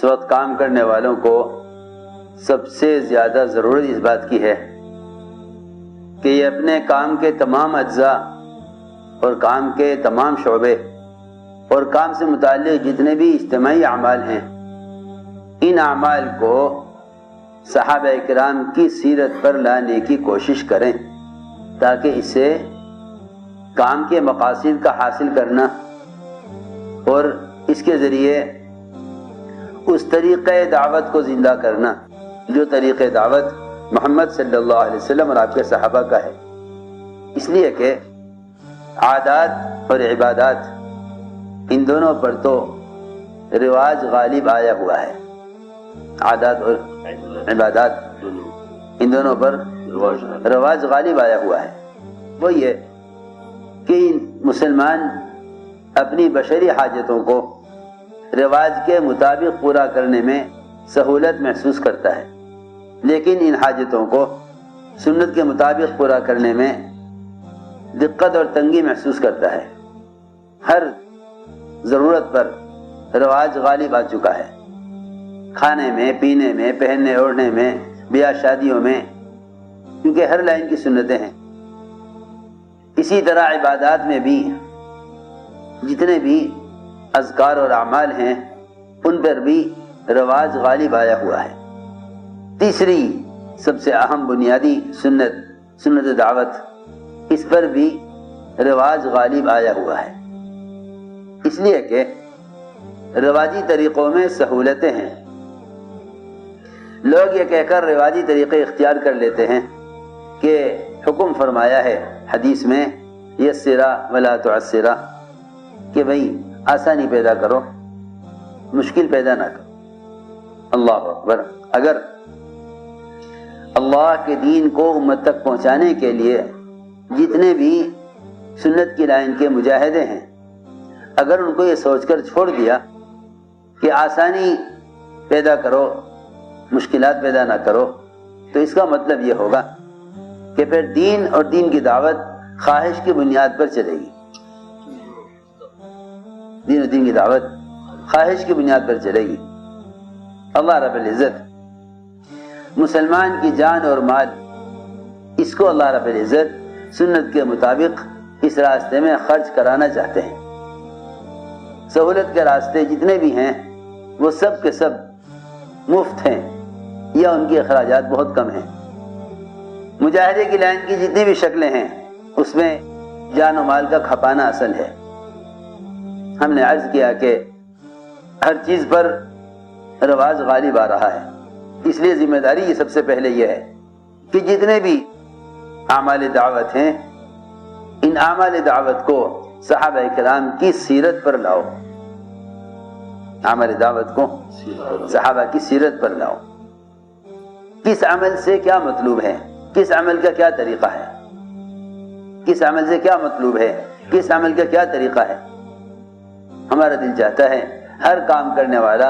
اس وقت کام کرنے والوں کو سب سے زیادہ ضرورت اس بات کی ہے کہ یہ اپنے کام کے تمام اجزاء اور کام کے تمام شعبے اور کام سے متعلق جتنے بھی اجتماعی اعمال ہیں، ان اعمال کو صحابہ کرام کی سیرت پر لانے کی کوشش کریں، تاکہ اسے کام کے مقاصد کا حاصل کرنا اور اس کے ذریعے اس طریقہ دعوت کو زندہ کرنا جو طریقہ دعوت محمد صلی اللہ علیہ وسلم اور آپ کے صحابہ کا ہے۔ اس لیے کہ عادات اور عبادات ان دونوں پر تو رواج غالب آیا ہوا ہے۔ عادات اور عبادات ان دونوں پر رواج غالب آیا ہوا ہے۔ وہ یہ کہ مسلمان اپنی بشری حاجتوں کو رواج کے مطابق پورا کرنے میں سہولت محسوس کرتا ہے، لیکن ان حاجتوں کو سنت کے مطابق پورا کرنے میں دقت اور تنگی محسوس کرتا ہے۔ ہر ضرورت پر رواج غالب آ چکا ہے، کھانے میں، پینے میں، پہننے اوڑھنے میں، بیاہ شادیوں میں، کیونکہ ہر لائن کی سنتیں ہیں۔ اسی طرح عبادات میں بھی جتنے بھی اذکار اور اعمال ہیں ان پر بھی رواج غالب آیا ہوا ہے۔ تیسری سب سے اہم بنیادی سنت دعوت، اس پر بھی رواج غالب آیا ہوا ہے، اس لیے کہ رواجی طریقوں میں سہولتیں ہیں۔ لوگ یہ کہہ کر رواجی طریقے اختیار کر لیتے ہیں کہ حکم فرمایا ہے حدیث میں یسرا ولا تعسرا، کہ بھئی آسانی پیدا کرو، مشکل پیدا نہ کرو۔ اللہ اکبر! اگر اللہ کے دین کو امت تک پہنچانے کے لیے جتنے بھی سنت کی لائن کے مجاہدے ہیں، اگر ان کو یہ سوچ کر چھوڑ دیا کہ آسانی پیدا کرو، مشکلات پیدا نہ کرو، تو اس کا مطلب یہ ہوگا کہ پھر دین اور دین کی دعوت خواہش کی بنیاد پر چلے گی۔ دین اور دین کی دعوت خواہش کی بنیاد پر چلے گی۔ اللہ رب العزت مسلمان کی جان اور مال، اس کو اللہ رب العزت سنت کے مطابق اس راستے میں خرچ کرانا چاہتے ہیں۔ سہولت کے راستے جتنے بھی ہیں وہ سب کے سب مفت ہیں یا ان کے اخراجات بہت کم ہیں۔ مجاہدے کی لائن کی جتنی بھی شکلیں ہیں اس میں جان و مال کا کھپانا اصل ہے۔ ہم نے عرض کیا کہ ہر چیز پر رواج غالب آ رہا ہے، اس لیے ذمہ داری یہ سب سے پہلے یہ ہے کہ جتنے بھی اعمال دعوت ہیں ان اعمال دعوت کو صحابہ کرام کی سیرت پر لاؤ۔ اعمال دعوت کو صحابہ کی سیرت پر لاؤ۔ کس عمل سے کیا مطلوب ہے، کس عمل کا کیا طریقہ ہے، کس عمل سے کیا مطلوب ہے، کس عمل کا کیا طریقہ ہے۔ ہمارا دل چاہتا ہے ہر کام کرنے والا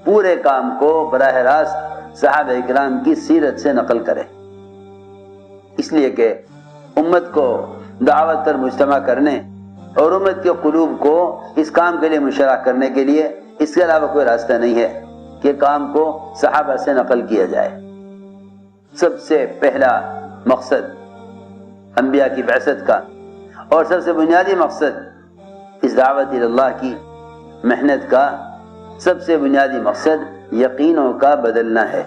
پورے کام کو براہ راست صحابہ کرام کی سیرت سے نقل کرے، اس لیے کہ امت کو دعوت پر مجتمع کرنے اور امت کے قلوب کو اس کام کے لیے مشرح کرنے کے لیے اس کے علاوہ کوئی راستہ نہیں ہے کہ کام کو صحابہ سے نقل کیا جائے۔ سب سے پہلا مقصد انبیاء کی بعثت کا اور سب سے بنیادی مقصد اس دعوت اللہ کی محنت کا سب سے بنیادی مقصد یقینوں کا بدلنا ہے۔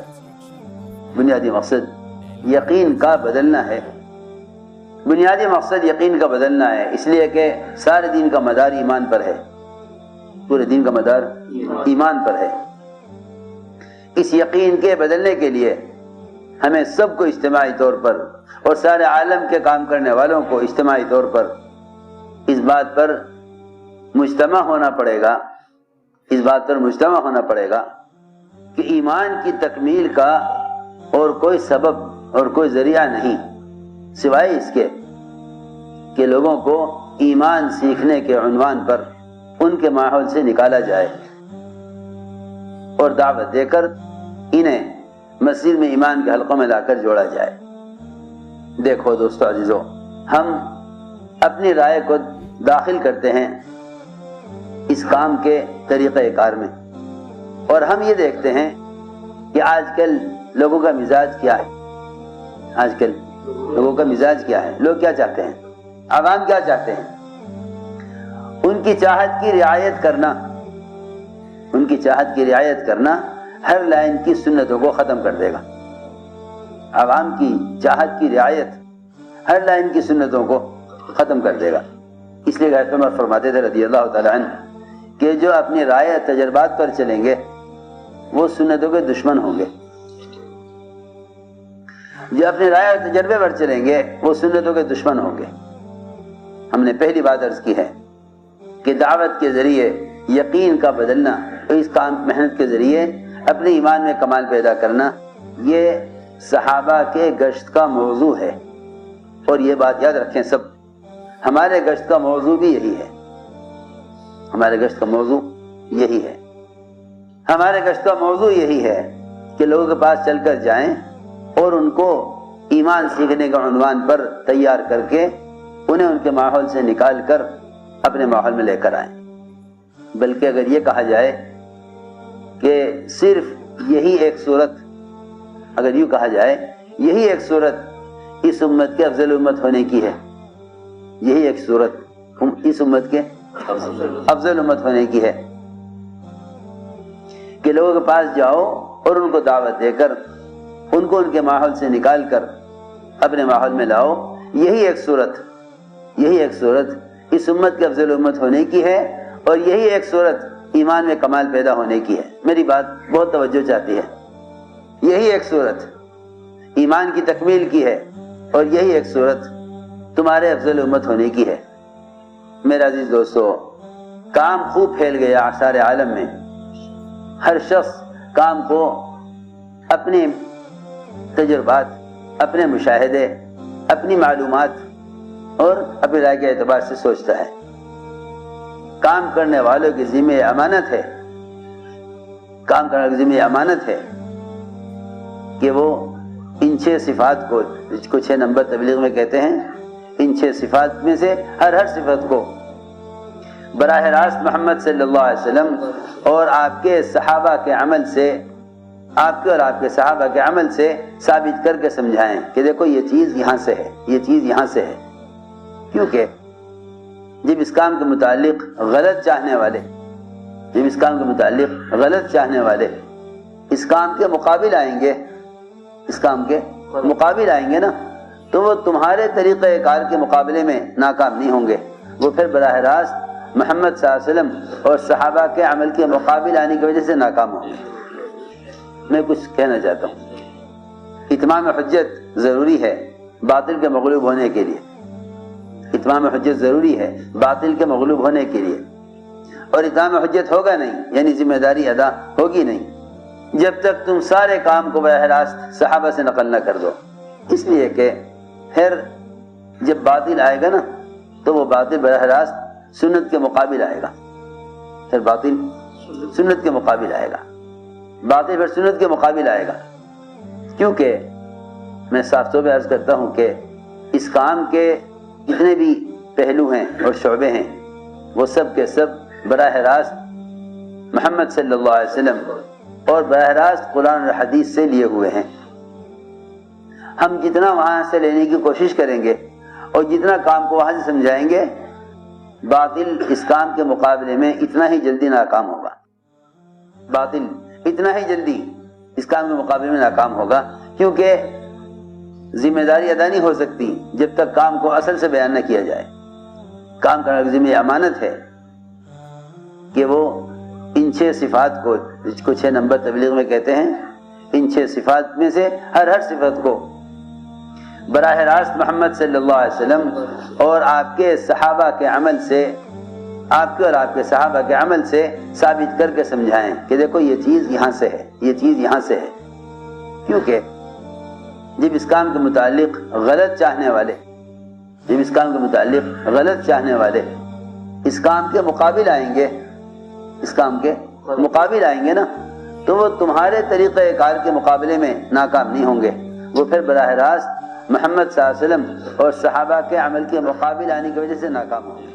بنیادی مقصد یقین کا بدلنا ہے۔ بنیادی مقصد یقین کا بدلنا ہے، اس لیے کہ سارے دین کا مدار ایمان پر ہے، پورے دین کا مدار ایمان پر ہے۔ اس یقین کے بدلنے کے لیے ہمیں سب کو اجتماعی طور پر اور سارے عالم کے کام کرنے والوں کو اجتماعی طور پر اس بات پر مجتمع ہونا پڑے گا، اس بات پر مجتمع ہونا پڑے گا کہ ایمان کی تکمیل کا اور کوئی سبب اور کوئی ذریعہ نہیں سوائے اس کے کہ لوگوں کو ایمان سیکھنے کے عنوان پر ان کے ماحول سے نکالا جائے اور دعوت دے کر انہیں مسجد میں ایمان کے حلقوں میں لا کر جوڑا جائے۔ دیکھو دوستو عزیزو، ہم اپنی رائے کو داخل کرتے ہیں اس کام کے طریقہ کار میں، اور ہم یہ دیکھتے ہیں کہ آج کل لوگوں کا مزاج کیا ہے، آج کل لوگوں کا مزاج کیا ہے، لوگ کیا چاہتے ہیں، عوام کیا چاہتے ہیں، ان کی چاہت کی رعایت کرنا، ان کی چاہت کی رعایت کرنا ہر لائن کی سنتوں کو ختم کر دے گا۔ عوام کی چاہت کی رعایت ہر لائن کی سنتوں کو ختم کر دے گا۔ اس لیے حضرت عمر فرماتے تھے رضی اللہ تعالی عنہ کہ جو اپنی رائے تجربات پر چلیں گے وہ سنتوں کے دشمن ہوں گے، جو اپنی رائے اور تجربے پر چلیں گے وہ سنتوں کے دشمن ہوں گے۔ ہم نے پہلی بات عرض کی ہے کہ دعوت کے ذریعے یقین کا بدلنا، اس کام محنت کے ذریعے اپنے ایمان میں کمال پیدا کرنا، یہ صحابہ کے گشت کا موضوع ہے۔ اور یہ بات یاد رکھیں سب، ہمارے گشت کا موضوع بھی یہی ہے، ہمارے گشت کا موضوع یہی ہے، ہمارے گشت کا موضوع یہی ہے کہ لوگوں کے پاس چل کر جائیں اور ان کو ایمان سیکھنے کا عنوان پر تیار کر کے انہیں ان کے ماحول سے نکال کر اپنے ماحول میں لے کر آئیں۔ بلکہ اگر یہ کہا جائے کہ صرف یہی ایک صورت، اگر یوں کہا جائے یہی ایک صورت اس امت کے افضل امت ہونے کی ہے، یہی ایک صورت اس امت کے افضل امت ہونے کی ہے کہ لوگوں کے پاس جاؤ اور ان کو دعوت دے کر ان کو ان کے ماحول سے نکال کر اپنے ماحول میں لاؤ، یہی ایک صورت اس امت کے افضل امت ہونے کی ہے، اور یہی ایک صورت ایمان میں کمال پیدا ہونے کی ہے۔ میری بات بہت توجہ چاہتی ہے، یہی ایک صورت ایمان کی تکمیل کی ہے، اور یہی ایک صورت تمہارے افضل امت ہونے کی ہے۔ میرا عزیز دوستو، کام خوب پھیل گیا آثار عالم میں، ہر شخص کام کو اپنے تجربات، اپنے مشاہدے، اپنی معلومات اور اپنی رائے کے اعتبار سے سوچتا ہے۔ کام کرنے والوں کی ذمہ امانت ہے، کام کرنے والوں کی ذمہ امانت ہے کہ وہ ان 6 صفات کو، جس کو 6 نمبر تبلیغ میں کہتے ہیں، ان 6 صفات میں سے ہر صفت کو براہ راست محمد صلی اللہ علیہ وسلم اور آپ کے صحابہ کے عمل سے، آپ کے اور آپ کے صحابہ کے عمل سے ثابت کر کے سمجھائیں کہ دیکھو یہ چیز یہاں سے ہے، یہ چیز یہاں سے ہے۔ کیونکہ جب اس کام کے متعلق غلط چاہنے والے، جب اس کام کے متعلق غلط چاہنے والے اس کام کے مقابل آئیں گے، اس کام کے مقابل آئیں گے نا، تو وہ تمہارے طریقہ کار کے مقابلے میں ناکام نہیں ہوں گے، وہ پھر براہ راست محمد صلی اللہ علیہ وسلم اور صحابہ کے عمل کے مقابل آنے کی وجہ سے ناکام ہوں گے۔ میں کچھ کہنا چاہتا ہوں، اتمام حجت ضروری ہے باطل کے مغلوب ہونے کے لیے، اتمام حجت ضروری ہے باطل کے مغلوب ہونے کے لیے، اور اتمام حجت ہوگا نہیں، یعنی ذمہ داری ادا ہوگی نہیں جب تک تم سارے کام کو براہ راست صحابہ سے نقل نہ کر دو۔ اس لیے کہ پھر جب باطل آئے گا نا تو وہ باطل براہ راست سنت کے مقابل آئے گا، پھر باطل سنت کے مقابل آئے گا، باطل پھر سنت کے مقابل آئے گا۔ کیونکہ میں صاف طور پہ عرض کرتا ہوں کہ اس کام کے جتنے بھی پہلو ہیں اور شعبے ہیں وہ سب کے سب براہ راست محمد صلی اللہ علیہ وسلم اور براہ راست قرآن اور حدیث سے لیے ہوئے ہیں۔ ہم جتنا وہاں سے لینے کی کوشش کریں گے اور جتنا کام کو وہاں سے سمجھائیں گے، باطل اس کام کے مقابلے میں اتنا ہی جلدی ناکام ہوگا، باطل اتنا ہی جلدی اس کام کے مقابلے میں ناکام ہوگا، کیونکہ ذمہ داری ادا نہیں ہو سکتی جب تک کام کو اصل سے بیان نہ کیا جائے۔ کام کرنے کی ذمہ امانت ہے کہ وہ ان 6 صفات کو، جس کو 6 نمبر تبلیغ میں کہتے ہیں، ان 6 صفات میں سے ہر صفت کو براہ راست محمد صلی اللہ علیہ وسلم اور آپ کے صحابہ کے عمل سے، آپ کے اور آپ کے صحابہ کے عمل سے ثابت کر کے سمجھائیں کہ دیکھو یہ چیز یہاں سے ہے، یہ چیز یہاں سے ہے۔ کیونکہ جب اس کام کے متعلق غلط چاہنے والے، جب اس کام کے متعلق غلط چاہنے والے اس کام کے مقابل آئیں گے، اس کام کے مقابل آئیں گے نا، تو وہ تمہارے طریقہ کار کے مقابلے میں ناکام نہیں ہوں گے، وہ پھر براہ راست محمد صلی اللہ علیہ وسلم اور صحابہ کے عمل کے مقابل آنے کی وجہ سے ناکام ہوں گے۔